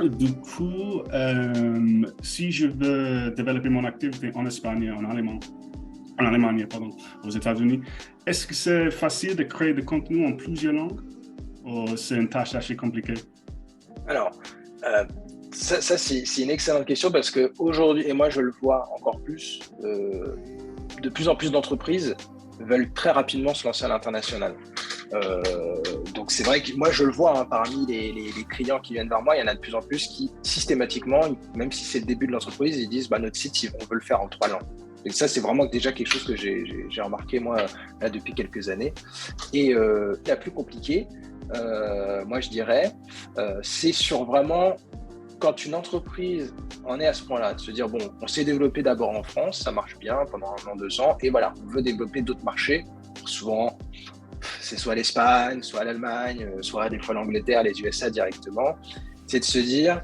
Du coup, si je veux développer mon activité en Espagne, en Allemagne, pardon, aux États-Unis, est-ce que c'est facile de créer des contenus en plusieurs langues ou c'est une tâche assez compliquée? Alors, euh, ça c'est une excellente question parce qu'aujourd'hui, et moi je le vois encore plus, de plus en plus d'entreprises veulent très rapidement se lancer à l'international. Euh, donc c'est vrai que moi je le vois, hein, parmi les clients qui viennent vers moi, il y en a de plus en plus qui systématiquement, même si c'est le début de l'entreprise, ils disent bah, notre site, on veut le faire en 3 langues. Et ça, c'est vraiment déjà quelque chose que j'ai remarqué moi là, depuis quelques années. Et la plus compliquée, moi je dirais, c'est sur vraiment quand une entreprise en est à ce point-là, de se dire, bon, on s'est développé d'abord en France, ça marche bien pendant 1 an, 2 ans, et voilà, on veut développer d'autres marchés. Souvent, c'est soit l'Espagne, soit l'Allemagne, soit des fois l'Angleterre, les USA directement. C'est de se dire,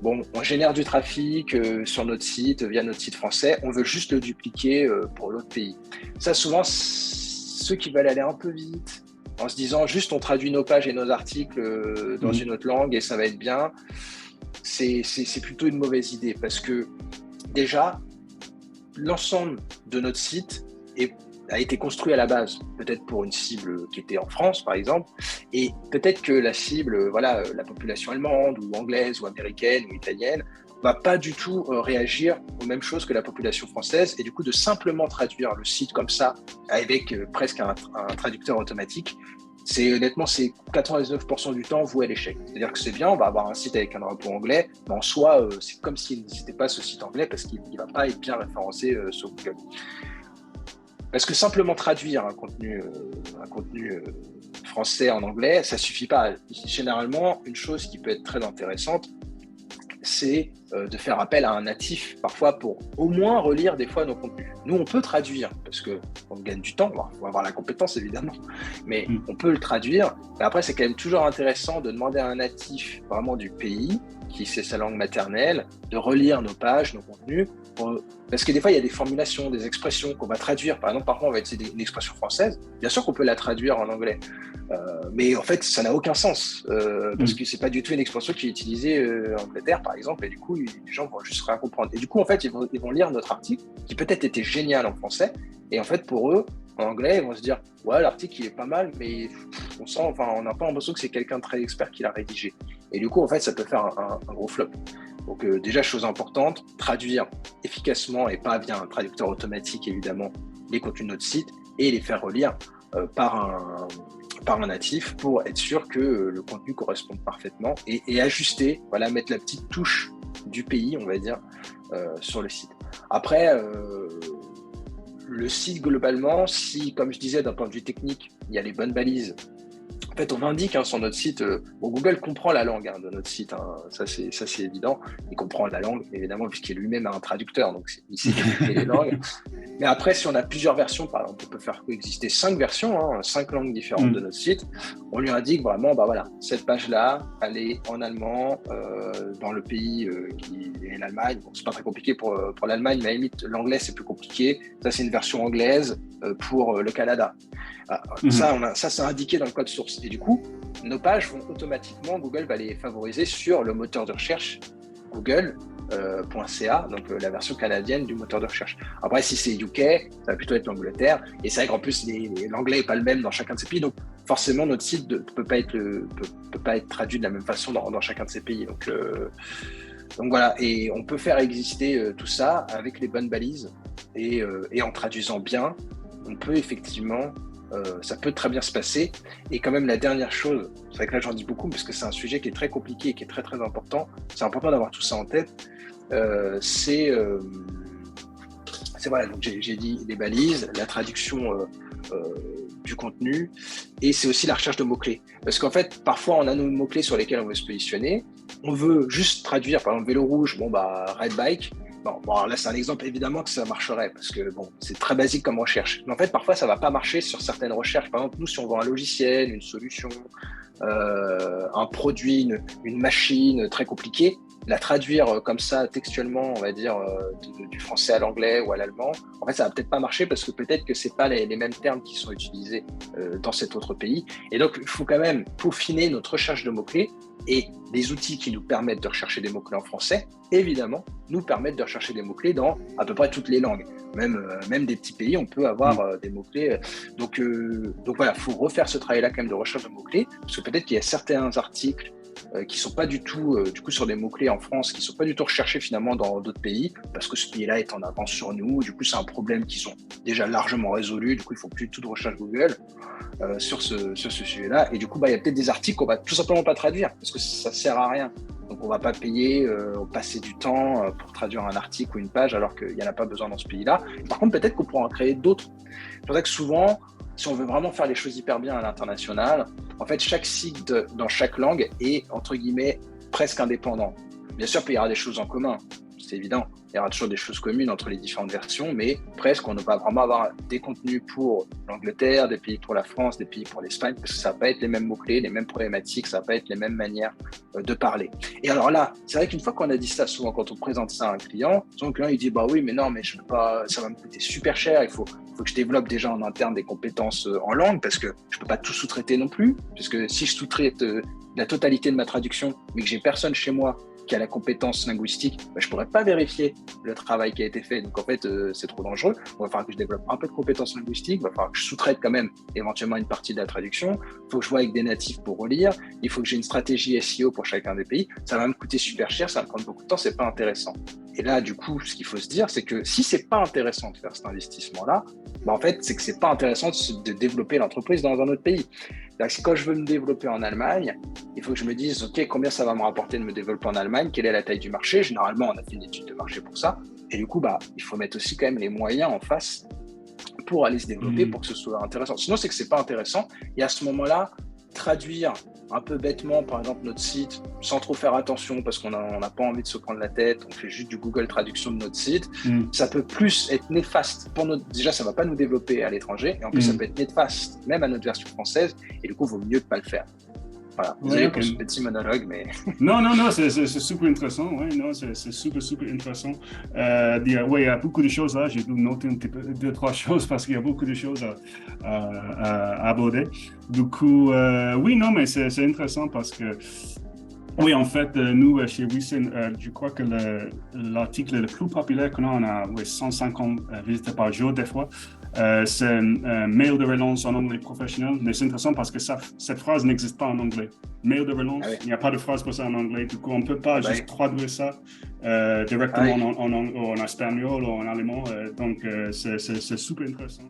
bon, on génère du trafic sur notre site, via notre site français, on veut juste le dupliquer pour l'autre pays. Ça, souvent, ceux qui veulent aller un peu vite, en se disant juste on traduit nos pages et nos articles dans une autre langue et ça va être bien, c'est plutôt une mauvaise idée parce que déjà, l'ensemble de notre site a été construit à la base, peut-être pour une cible qui était en France, par exemple, et peut-être que la cible, voilà, la population allemande ou anglaise ou américaine ou italienne, va pas du tout réagir aux mêmes choses que la population française, et du coup de simplement traduire le site comme ça, avec presque un traducteur automatique, honnêtement, c'est 99% du temps voué à l'échec. C'est-à-dire que c'est bien, on va avoir un site avec un drapeau anglais, mais en soi, c'est comme s'il n'existait pas ce site anglais parce qu'il ne va pas être bien référencé sur Google. Parce que simplement traduire un contenu français en anglais, ça ne suffit pas. Généralement, une chose qui peut être très intéressante, c'est de faire appel à un natif, parfois pour au moins relire des fois nos contenus. Nous, on peut traduire, parce qu'on gagne du temps, on va avoir la compétence évidemment, mais on peut le traduire. Mais après, c'est quand même toujours intéressant de demander à un natif vraiment du pays, qui c'est sa langue maternelle, de relire nos pages, nos contenus, parce que des fois, il y a des formulations, des expressions qu'on va traduire. Par exemple, parfois, on va utiliser une expression française. Bien sûr qu'on peut la traduire en anglais, mais en fait, ça n'a aucun sens, parce que c'est pas du tout une expression qui est utilisée en Angleterre, par exemple, et du coup, les gens vont juste rien comprendre. Et du coup, en fait, ils vont lire notre article, qui peut-être était génial en français, et en fait, pour eux, en anglais, ils vont se dire, ouais, l'article, il est pas mal, mais on n'a pas l'impression que c'est quelqu'un de très expert qui l'a rédigé. Et du coup, en fait, ça peut faire un gros flop. Donc déjà, chose importante, traduire efficacement et pas via un traducteur automatique, évidemment, les contenus de notre site et les faire relire par un natif pour être sûr que le contenu corresponde parfaitement et ajuster, voilà, mettre la petite touche du pays, on va dire, sur le site. Après, le site globalement, si, comme je disais, d'un point de vue technique, il y a les bonnes balises. En fait, on indique sur notre site, Google comprend la langue de notre site, ça c'est évident. Il comprend la langue, évidemment, puisqu'il lui-même a un traducteur, donc il sait décrypter les langues. Mais après, si on a plusieurs versions, par exemple, on peut faire coexister 5 versions, 5 langues différentes de notre site. On lui indique vraiment, bah voilà, cette page-là, elle est en allemand, dans le pays qui est l'Allemagne. Bon, c'est pas très compliqué pour l'Allemagne, mais à la limite, l'anglais, c'est plus compliqué. Ça, c'est une version anglaise pour le Canada. Ça, c'est indiqué dans le code source. Et du coup, nos pages vont automatiquement, Google va les favoriser sur le moteur de recherche Google.ca, donc la version canadienne du moteur de recherche. Après, si c'est UK, ça va plutôt être l'Angleterre. Et c'est vrai qu'en plus, l'anglais n'est pas le même dans chacun de ces pays. Donc, forcément, notre site ne peut pas être traduit de la même façon dans chacun de ces pays. Donc voilà, et on peut faire exister tout ça avec les bonnes balises et en traduisant bien, on peut effectivement, ça peut très bien se passer. Et quand même, la dernière chose, c'est vrai que là j'en dis beaucoup parce que c'est un sujet qui est très compliqué et qui est très très important. C'est important d'avoir tout ça en tête. C'est voilà, donc j'ai dit les balises, la traduction du contenu, et c'est aussi la recherche de mots-clés. Parce qu'en fait, parfois, on a nos mots-clés sur lesquels on veut se positionner. On veut juste traduire, par exemple, vélo rouge, red bike. Bon, là, c'est un exemple, évidemment, que ça marcherait, parce que c'est très basique comme recherche. Mais en fait, parfois, ça ne va pas marcher sur certaines recherches. Par exemple, nous, si on vend un logiciel, une solution, un produit, une machine très compliquée, la traduire comme ça textuellement, on va dire, du français à l'anglais ou à l'allemand, en fait, ça va peut-être pas marcher parce que peut-être que c'est pas les mêmes termes qui sont utilisés dans cet autre pays. Et donc, il faut quand même peaufiner notre recherche de mots-clés et des outils qui nous permettent de rechercher des mots-clés en français, évidemment, nous permettent de rechercher des mots-clés dans à peu près toutes les langues. Même des petits pays, on peut avoir des mots-clés. Donc voilà, il faut refaire ce travail-là quand même de recherche de mots-clés, parce que peut-être qu'il y a certains articles qui sont pas du tout, du coup, sur des mots-clés en France, qui sont pas du tout recherchés finalement dans d'autres pays, parce que ce pays-là est en avance sur nous. Du coup, c'est un problème qui sont déjà largement résolus. Du coup, il faut plus du tout de recherche Google sur ce sujet-là. Et du coup, il y a peut-être des articles qu'on va tout simplement pas traduire, parce que ça sert à rien. Donc, on va pas payer, passer du temps pour traduire un article ou une page, alors qu'il n'y en a pas besoin dans ce pays-là. Par contre, peut-être qu'on pourra en créer d'autres. C'est pour ça que souvent, si on veut vraiment faire les choses hyper bien à l'international, en fait, chaque site dans chaque langue est, entre guillemets, presque indépendant. Bien sûr, il y aura des choses en commun, c'est évident. Il y aura toujours des choses communes entre les différentes versions, mais presque, on ne va vraiment avoir des contenus pour l'Angleterre, des pays pour la France, des pays pour l'Espagne, parce que ça ne va pas être les mêmes mots-clés, les mêmes problématiques, ça ne va pas être les mêmes manières de parler. Et alors là, c'est vrai qu'une fois qu'on a dit ça, souvent quand on présente ça à un client, souvent le client il dit bah oui, mais non, mais je peux pas, ça va me coûter super cher, il faut que je développe déjà en interne des compétences en langue, parce que je ne peux pas tout sous-traiter non plus, puisque si je sous-traite la totalité de ma traduction, mais que j'ai personne chez moi qui a la compétence linguistique, je ne pourrais pas vérifier le travail qui a été fait. Donc, en fait, c'est trop dangereux. Il va falloir que je développe un peu de compétences linguistiques. Il va falloir que je sous-traite quand même éventuellement une partie de la traduction. Il faut que je vois avec des natifs pour relire. Il faut que j'ai une stratégie SEO pour chacun des pays. Ça va me coûter super cher. Ça va me prendre beaucoup de temps. Ce n'est pas intéressant. Et là, du coup, ce qu'il faut se dire, c'est que si ce n'est pas intéressant de faire cet investissement-là, en fait, c'est que ce n'est pas intéressant de développer l'entreprise dans un autre pays. C'est quand je veux me développer en Allemagne, il faut que je me dise, OK, combien ça va me rapporter de me développer en Allemagne? Quelle est la taille du marché? Généralement, on a fait une étude de marché pour ça. Et du coup, il faut mettre aussi quand même les moyens en face pour aller se développer, pour que ce soit intéressant. Sinon, c'est que c'est pas intéressant. Et à ce moment-là, traduire un peu bêtement, par exemple, notre site, sans trop faire attention, parce qu'on n'a pas envie de se prendre la tête, on fait juste du Google Traduction de notre site, ça peut plus être néfaste pour notre... Déjà, ça ne va pas nous développer à l'étranger, et en plus, ça peut être néfaste, même à notre version française, et du coup, il vaut mieux de ne pas le faire. Voilà, désolé pour ce petit monologue, mais... Non, c'est super intéressant, c'est super intéressant. Il y a beaucoup de choses là, j'ai dû noter deux, trois choses parce qu'il y a beaucoup de choses à aborder. Du coup, mais c'est intéressant parce que, oui, en fait, nous, chez Wisen, je crois que l'article le plus populaire qu'on a 150 visiteurs par jour des fois. C'est mail de relance en anglais professionnel, mais c'est intéressant parce que cette phrase n'existe pas en anglais. Mail de relance, il n'y a pas de phrase pour ça en anglais, du coup on ne peut pas juste traduire ça directement en espagnol ou en allemand, donc c'est super intéressant.